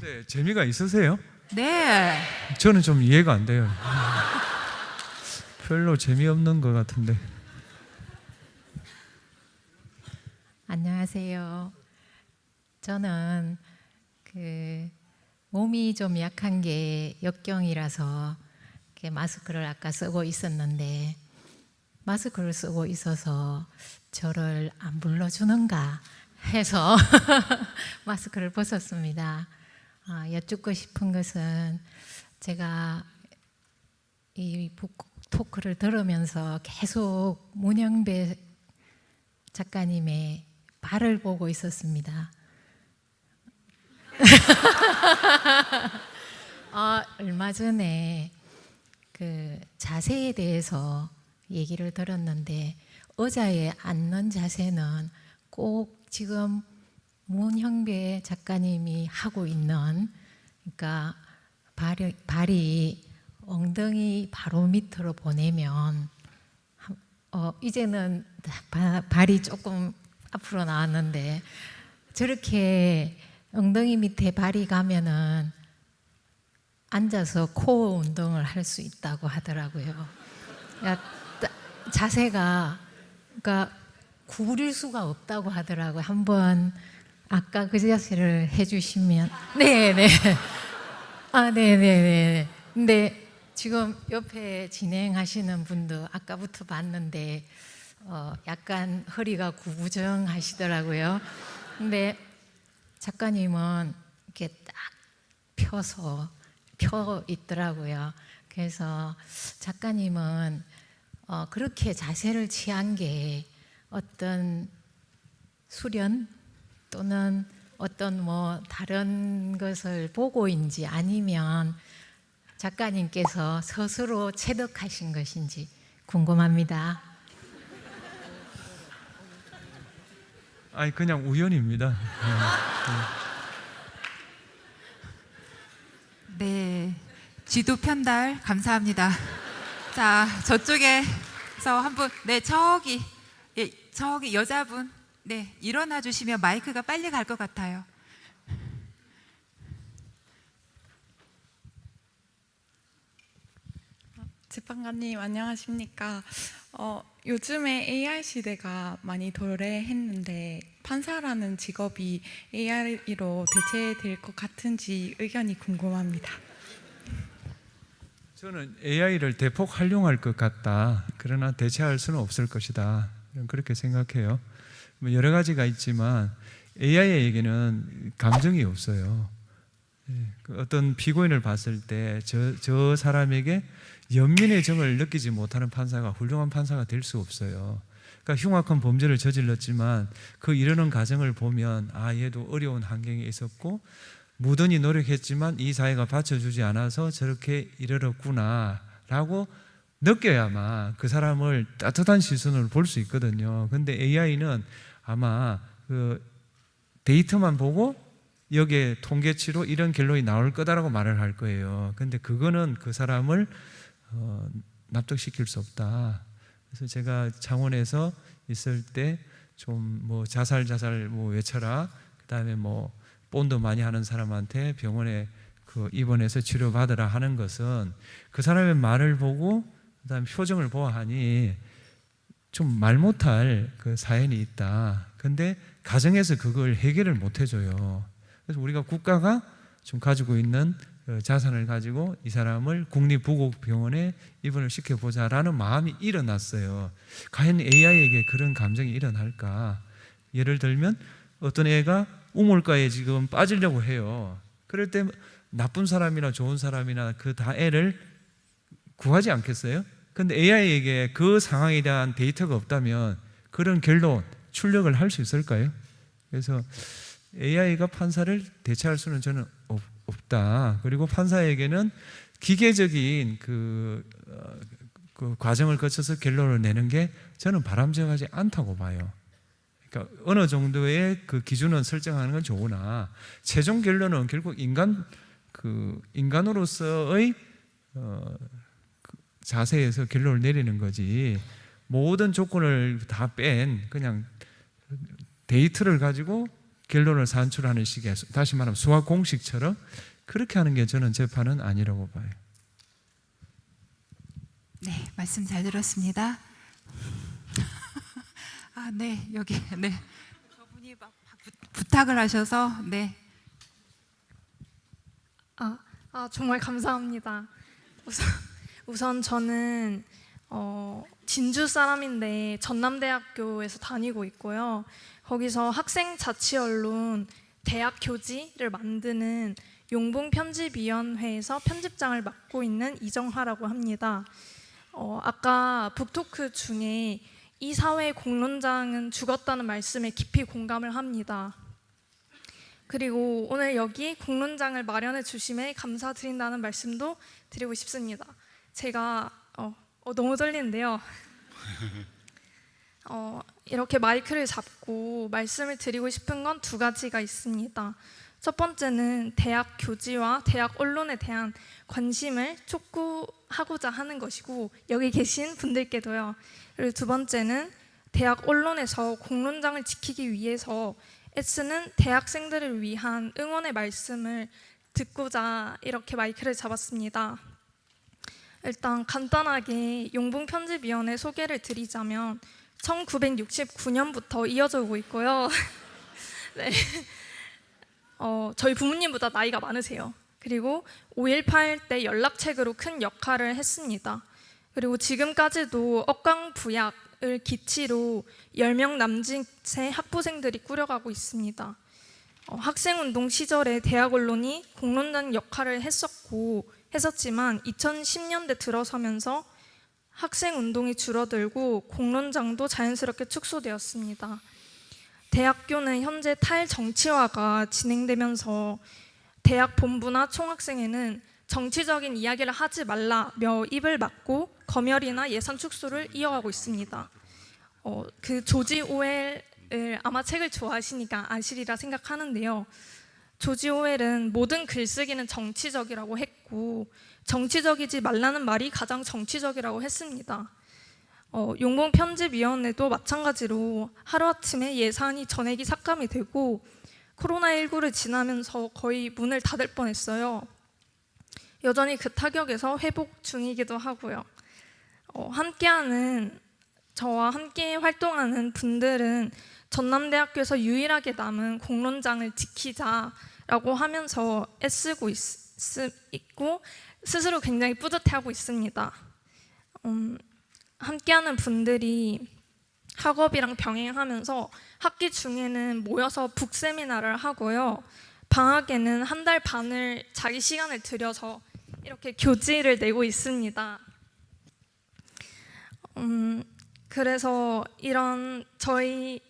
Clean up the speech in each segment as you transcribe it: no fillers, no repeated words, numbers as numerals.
네, 재미가 있으세요? 네. 저는 좀 이해가 안 돼요. 별로 재미없는 것 같은데. 안녕하세요. 저는 몸이 좀 약한 게 역경이라서 이렇게 마스크를 아까 쓰고 있었는데, 마스크를 쓰고 있어서 저를 안 불러주는가 해서 마스크를 벗었습니다. 여쭙고 싶은 것은, 제가 이 토크를 들으면서 계속 문영배 작가님의 발을 보고 있었습니다. 얼마 전에 그 자세에 대해서 얘기를 들었는데, 의자에 앉는 자세는 꼭 지금 문형배 작가님이 하고 있는, 그러니까 발이 엉덩이 바로 밑으로 보내면, 이제는 발이 조금 앞으로 나왔는데, 저렇게 엉덩이 밑에 발이 가면은 앉아서 코어 운동을 할 수 있다고 하더라고요. 자세가 그러니까 구부릴 수가 없다고 하더라고요. 한번 아까 그 자세를 해주시면. 네네. 네네네. 근데 지금 옆에 진행하시는 분도 아까부터 봤는데 약간 허리가 구부정하시더라고요. 근데 작가님은 이렇게 딱 펴 있더라고요. 그래서 작가님은 그렇게 자세를 취한 게 어떤 수련 또는 어떤 다른 것을 보고인지, 아니면 작가님께서 스스로 체득하신 것인지 궁금합니다. 아니, 그냥 우연입니다. 네, 지도 편달 감사합니다. 자, 저쪽에서 한 분, 네, 저기 여자분, 네, 일어나 주시면 마이크가 빨리 갈 것 같아요. 재판관님 안녕하십니까? 요즘에 AI 시대가 많이 도래했는데, 판사라는 직업이 AI로 대체될 것 같은지 의견이 궁금합니다. 저는 AI를 대폭 활용할 것 같다. 그러나 대체할 수는 없을 것이다. 그렇게 생각해요. 여러 가지가 있지만 AI에게는 감정이 없어요. 어떤 피고인을 봤을 때 저 사람에게 연민의 정을 느끼지 못하는 판사가 훌륭한 판사가 될 수 없어요. 그러니까 흉악한 범죄를 저질렀지만 그 이르는 과정을 보면, 얘도 어려운 환경에 있었고 무던히 노력했지만 이 사회가 받쳐주지 않아서 저렇게 이르렀구나 라고 느껴야만 그 사람을 따뜻한 시선으로 볼 수 있거든요. 근데 AI는 아마 그 데이터만 보고 여기에 통계치로 이런 결론이 나올 거다라고 말을 할 거예요. 근데 그거는 그 사람을 납득시킬 수 없다. 그래서 제가 창원에서 있을 때 좀 자살 외쳐라, 그다음에 본드 많이 하는 사람한테 병원에 입원해서 치료받으라 하는 것은 그 사람의 말을 보고 그다음에 표정을 보아하니 좀 말 못할 그 사연이 있다. 근데 가정에서 그걸 해결을 못 해줘요. 그래서 우리가 국가가 좀 가지고 있는 자산을 가지고 이 사람을 국립부곡병원에 입원을 시켜보자라는 마음이 일어났어요. 과연 AI에게 그런 감정이 일어날까? 예를 들면 어떤 애가 우물가에 지금 빠지려고 해요. 그럴 때 나쁜 사람이나 좋은 사람이나 그 다 애를 구하지 않겠어요? 근데 AI에게 그 상황에 대한 데이터가 없다면 그런 결론, 출력을 할 수 있을까요? 그래서 AI가 판사를 대체할 수는 저는 없다. 그리고 판사에게는 기계적인 그 과정을 거쳐서 결론을 내는 게 저는 바람직하지 않다고 봐요. 그러니까 어느 정도의 그 기준은 설정하는 건 좋으나 최종 결론은 결국 인간으로서의 자세에서 결론을 내리는 거지, 모든 조건을 다 뺀 그냥 데이터를 가지고 결론을 산출하는 식의, 다시 말하면 수학 공식처럼 그렇게 하는 게 저는 재판은 아니라고 봐요. 네, 말씀 잘 들었습니다. 아, 네, 여기 네. 저분이 막 부탁을 하셔서 네. 정말 감사합니다. 우선 저는 진주 사람인데 전남대학교에서 다니고 있고요. 거기서 학생 자치 언론 대학 교지를 만드는 용봉 편집위원회에서 편집장을 맡고 있는 이정하라고 합니다. 아까 북토크 중에 이 사회의 공론장은 죽었다는 말씀에 깊이 공감을 합니다. 그리고 오늘 여기 공론장을 마련해 주심에 감사드린다는 말씀도 드리고 싶습니다. 제가 너무 떨리는데요. 이렇게 마이크를 잡고 말씀을 드리고 싶은 건 두 가지가 있습니다. 첫 번째는 대학 교지와 대학 언론에 대한 관심을 촉구하고자 하는 것이고, 여기 계신 분들께도요. 그리고 두 번째는 대학 언론에서 공론장을 지키기 위해서 애쓰는 대학생들을 위한 응원의 말씀을 듣고자 이렇게 마이크를 잡았습니다. 일단 간단하게 용봉편집위원회 소개를 드리자면 1969년부터 이어져 오고 있고요. 네. 저희 부모님보다 나이가 많으세요. 그리고 5.18 때 연락책으로 큰 역할을 했습니다. 그리고 지금까지도 억강부약을 기치로 10명 남짓의 학부생들이 꾸려가고 있습니다. 학생운동 시절에 대학 언론이 공론장 역할을 했었지만 2010년대 들어서면서 학생운동이 줄어들고 공론장도 자연스럽게 축소되었습니다. 대학교는 현재 탈정치화가 진행되면서 대학 본부나 총학생회는 정치적인 이야기를 하지 말라며 입을 막고 검열이나 예산 축소를 이어가고 있습니다. 그 조지 오웰을 아마 책을 좋아하시니까 아시리라 생각하는데요. 조지 오웰은 모든 글쓰기는 정치적이라고 했고, 정치적이지 말라는 말이 가장 정치적이라고 했습니다. 용봉편집위원회도 마찬가지로 하루아침에 예산이 전액이 삭감이 되고 코로나19를 지나면서 거의 문을 닫을 뻔했어요. 여전히 그 타격에서 회복 중이기도 하고요. 저와 함께 활동하는 분들은 전남대학교에서 유일하게 남은 공론장을 지키자라고 하면서 애쓰고 있고 스스로 굉장히 뿌듯해하고 있습니다. 함께하는 분들이 학업이랑 병행하면서 학기 중에는 모여서 북세미나를 하고요. 방학에는 한 달 반을 자기 시간을 들여서 이렇게 교지를 내고 있습니다. 그래서 이런 저희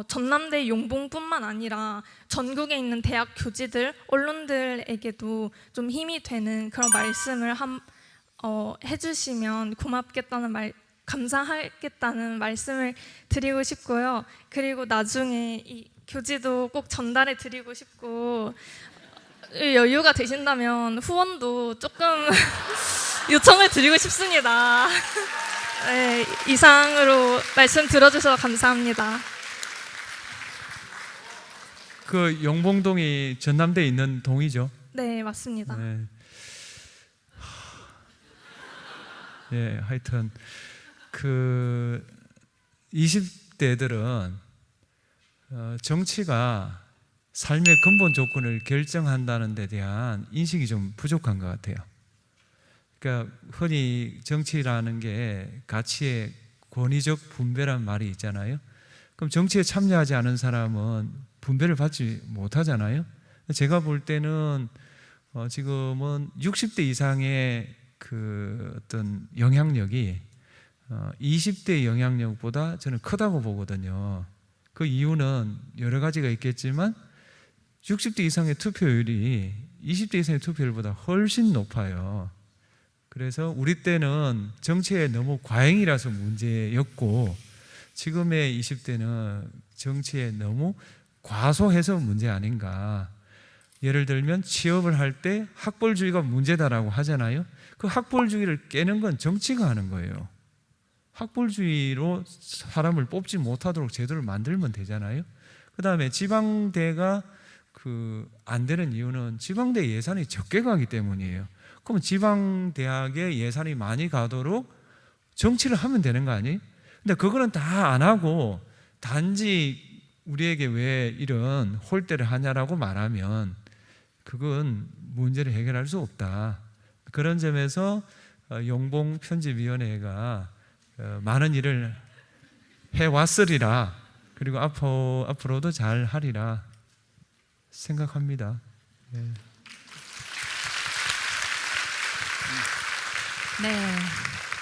전남대 용봉뿐만 아니라 전국에 있는 대학 교지들, 언론들에게도 좀 힘이 되는 그런 말씀을 해주시면 감사하겠다는 말씀을 드리고 싶고요. 그리고 나중에 이 교지도 꼭 전달해 드리고 싶고, 여유가 되신다면 후원도 조금 요청을 드리고 싶습니다. 네, 이상으로 말씀 들어주셔서 감사합니다. 그 용봉동이 전남대에 있는 동이죠? 네, 맞습니다. 네. 예, 하여튼 그 20대들은 정치가 삶의 근본 조건을 결정한다는 데 대한 인식이 좀 부족한 것 같아요. 그러니까 흔히 정치라는 게 가치의 권위적 분배란 말이 있잖아요. 그럼 정치에 참여하지 않은 사람은 분배를 받지 못하잖아요. 제가 볼 때는 지금은 60대 이상의 그 어떤 영향력이 20대의 영향력보다 저는 크다고 보거든요. 그 이유는 여러 가지가 있겠지만 60대 이상의 투표율이 20대 이상의 투표율보다 훨씬 높아요. 그래서 우리 때는 정치에 너무 과잉이라서 문제였고, 지금의 20대는 정치에 너무 과소해서 문제 아닌가. 예를 들면 취업을 할 때 학벌주의가 문제다라고 하잖아요. 그 학벌주의를 깨는 건 정치가 하는 거예요. 학벌주의로 사람을 뽑지 못하도록 제도를 만들면 되잖아요. 그다음에 지방대가 안 되는 이유는 지방대 예산이 적게 가기 때문이에요. 그럼 지방대학에 예산이 많이 가도록 정치를 하면 되는 거 아니? 근데 그거는 다 안 하고 단지 우리에게 왜 이런 홀대를 하냐라고 말하면 그건 문제를 해결할 수 없다. 그런 점에서 용봉 편집위원회가 많은 일을 해왔으리라, 그리고 앞으로도 잘 하리라 생각합니다. 네.